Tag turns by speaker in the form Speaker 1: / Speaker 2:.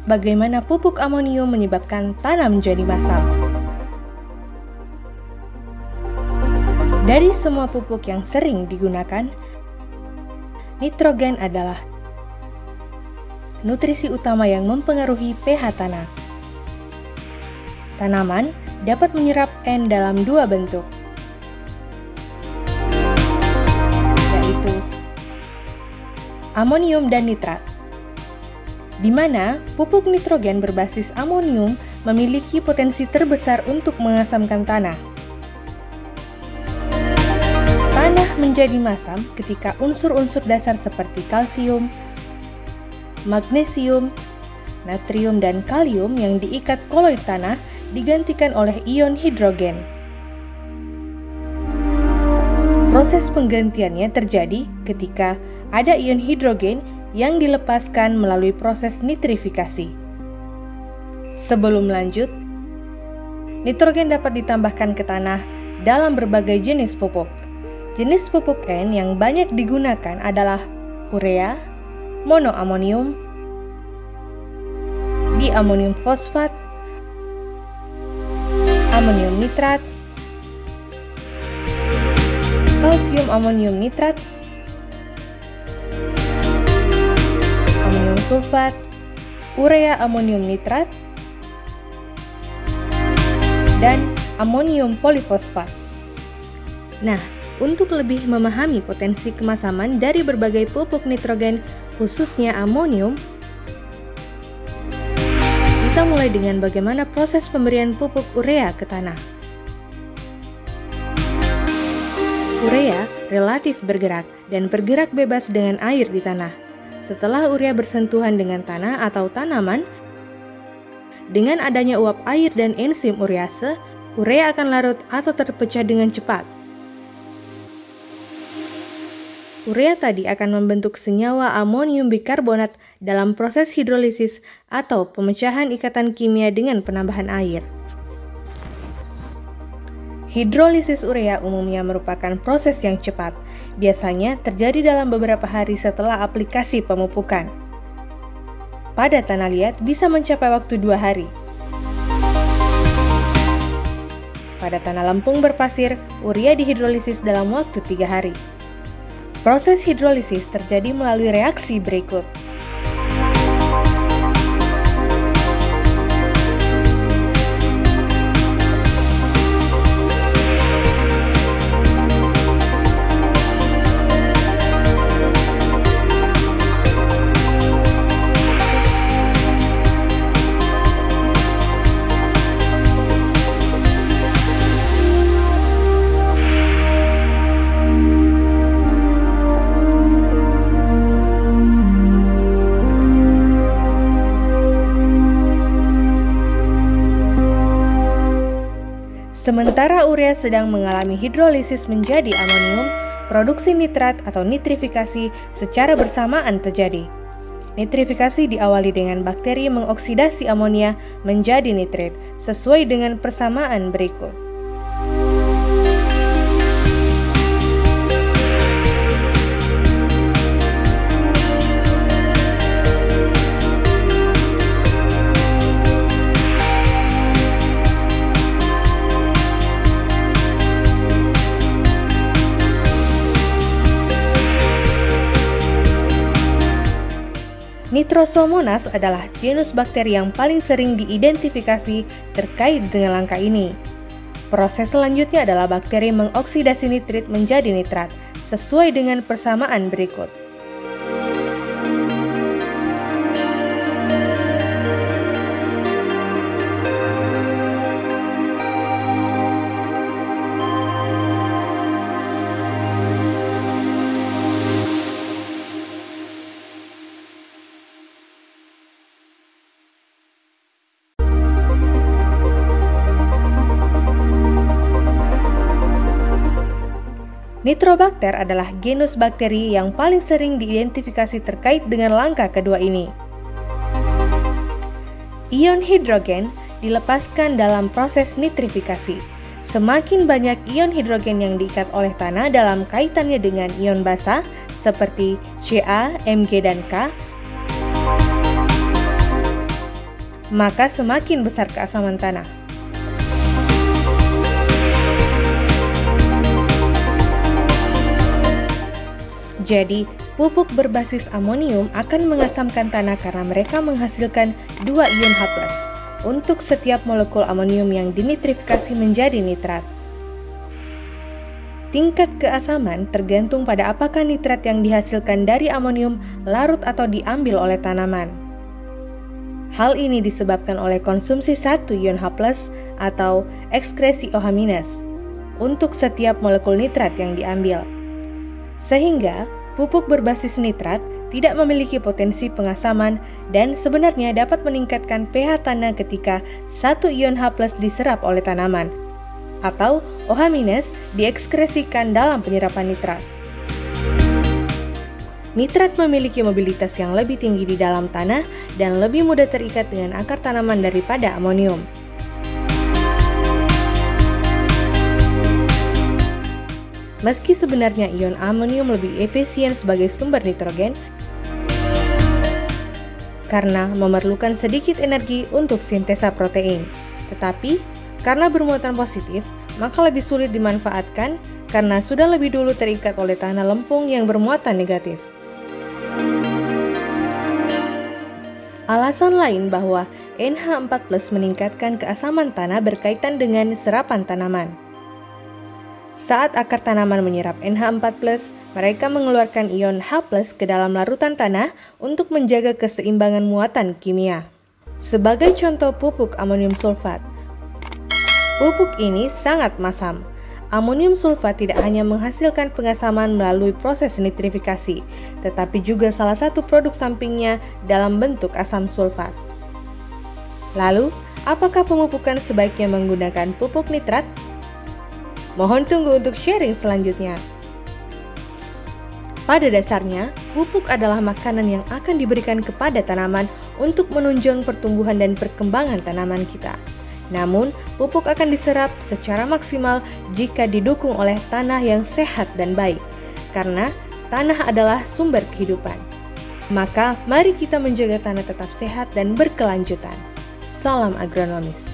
Speaker 1: bagaimana pupuk amonium menyebabkan tanah menjadi masam. Dari semua pupuk yang sering digunakan, nitrogen adalah nutrisi utama yang mempengaruhi pH tanah. Tanaman dapat menyerap N dalam dua bentuk, yaitu amonium dan nitrat, di mana pupuk nitrogen berbasis amonium memiliki potensi terbesar untuk mengasamkan tanah. Tanah menjadi masam ketika unsur-unsur dasar seperti kalsium, magnesium, natrium, dan kalium yang diikat koloid tanah digantikan oleh ion hidrogen. Proses penggantiannya terjadi ketika ada ion hidrogen yang dilepaskan melalui proses nitrifikasi. Sebelum lanjut, nitrogen dapat ditambahkan ke tanah dalam berbagai jenis pupuk. Jenis pupuk N yang banyak digunakan adalah urea, monoamonium, diamonium fosfat, amonium nitrat, kalsium amonium nitrat, amonium sulfat, urea amonium nitrat, dan amonium polifosfat. Nah, untuk lebih memahami potensi kemasaman dari berbagai pupuk nitrogen, khususnya amonium, kita mulai dengan bagaimana proses pemberian pupuk urea ke tanah. Urea relatif bergerak dan bergerak bebas dengan air di tanah. Setelah urea bersentuhan dengan tanah atau tanaman, dengan adanya uap air dan enzim urease, urea akan larut atau terpecah dengan cepat. Urea tadi akan membentuk senyawa amonium bikarbonat dalam proses hidrolisis atau pemecahan ikatan kimia dengan penambahan air. Hidrolisis urea umumnya merupakan proses yang cepat, biasanya terjadi dalam beberapa hari setelah aplikasi pemupukan. Pada tanah liat bisa mencapai waktu 2 hari. Pada tanah lempung berpasir, urea dihidrolisis dalam waktu 3 hari. Proses hidrolisis terjadi melalui reaksi berikut. Sementara urea sedang mengalami hidrolisis menjadi amonium, produksi nitrat atau nitrifikasi secara bersamaan terjadi. Nitrifikasi diawali dengan bakteri mengoksidasi amonia menjadi nitrit, sesuai dengan persamaan berikut. Nitrosomonas adalah genus bakteri yang paling sering diidentifikasi terkait dengan langkah ini. Proses selanjutnya adalah bakteri mengoksidasi nitrit menjadi nitrat, sesuai dengan persamaan berikut. Nitrobakter adalah genus bakteri yang paling sering diidentifikasi terkait dengan langkah kedua ini. Ion hidrogen dilepaskan dalam proses nitrifikasi. Semakin banyak ion hidrogen yang diikat oleh tanah dalam kaitannya dengan ion basa seperti Ca, Mg, dan K, maka semakin besar keasaman tanah. Jadi, pupuk berbasis amonium akan mengasamkan tanah karena mereka menghasilkan 2 ion H+, untuk setiap molekul amonium yang dinitrifikasi menjadi nitrat. Tingkat keasaman tergantung pada apakah nitrat yang dihasilkan dari amonium larut atau diambil oleh tanaman. Hal ini disebabkan oleh konsumsi 1 ion H+, atau ekskresi OH- untuk setiap molekul nitrat yang diambil. Sehingga, pupuk berbasis nitrat tidak memiliki potensi pengasaman dan sebenarnya dapat meningkatkan pH tanah ketika 1 ion H+ diserap oleh tanaman atau OH- diekskresikan dalam penyerapan nitrat. Nitrat memiliki mobilitas yang lebih tinggi di dalam tanah dan lebih mudah terikat dengan akar tanaman daripada amonium. Meski sebenarnya ion amonium lebih efisien sebagai sumber nitrogen karena memerlukan sedikit energi untuk sintesa protein, tetapi karena bermuatan positif, maka lebih sulit dimanfaatkan karena sudah lebih dulu terikat oleh tanah lempung yang bermuatan negatif. Alasan lain bahwa NH4+ meningkatkan keasaman tanah berkaitan dengan serapan tanaman. Saat akar tanaman menyerap NH4+, mereka mengeluarkan ion H+ ke dalam larutan tanah untuk menjaga keseimbangan muatan kimia. Sebagai contoh pupuk amonium sulfat, pupuk ini sangat masam. Amonium sulfat tidak hanya menghasilkan pengasaman melalui proses nitrifikasi, tetapi juga salah satu produk sampingnya dalam bentuk asam sulfat. Lalu, apakah pemupukan sebaiknya menggunakan pupuk nitrat? Mohon tunggu untuk sharing selanjutnya. Pada dasarnya, pupuk adalah makanan yang akan diberikan kepada tanaman untuk menunjang pertumbuhan dan perkembangan tanaman kita. Namun, pupuk akan diserap secara maksimal jika didukung oleh tanah yang sehat dan baik, karena tanah adalah sumber kehidupan. Maka, mari kita menjaga tanah tetap sehat dan berkelanjutan. Salam agronomis.